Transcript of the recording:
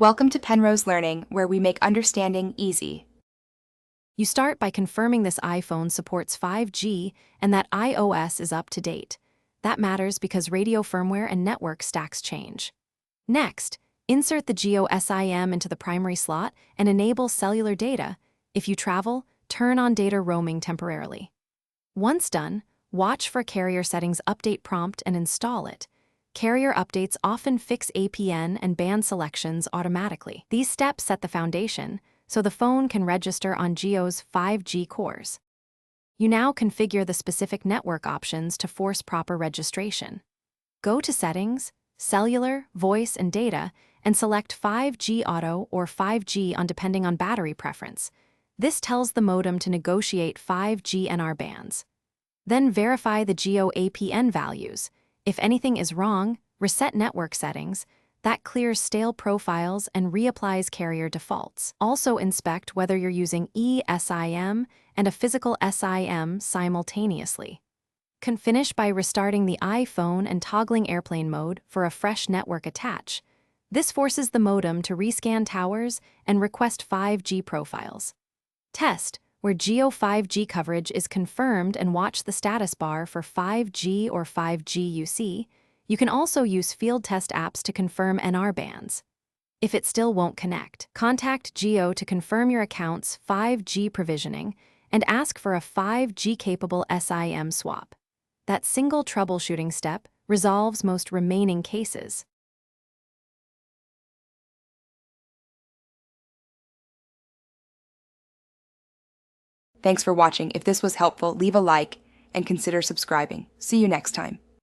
Welcome to Penrose Learning, where we make understanding easy. You start by confirming this iPhone supports 5G and that iOS is up to date. That matters because radio firmware and network stacks change. Next, insert the Jio SIM into the primary slot and enable cellular data. If you travel, turn on data roaming temporarily. Once done, watch for carrier settings update prompt and install it. Carrier updates often fix APN and band selections automatically. These steps set the foundation, so the phone can register on Jio's 5G cores. You now configure the specific network options to force proper registration. Go to Settings, Cellular, Voice, and Data, and select 5G Auto or 5G depending on battery preference. This tells the modem to negotiate 5G NR bands. Then verify the Jio APN values. If anything is wrong, reset network settings. That clears stale profiles and reapplies carrier defaults. Also inspect whether you're using eSIM and a physical SIM simultaneously. Can finish by restarting the iPhone and toggling airplane mode for a fresh network attach. This forces the modem to rescan towers and request 5G profiles. Test where Jio 5G coverage is confirmed and watch the status bar for 5G or 5G UC. You can also use field test apps to confirm NR bands. If it still won't connect, contact Jio to confirm your account's 5G provisioning and ask for a 5G-capable SIM swap. That single troubleshooting step resolves most remaining cases. Thanks for watching. If this was helpful, leave a like and consider subscribing. See you next time.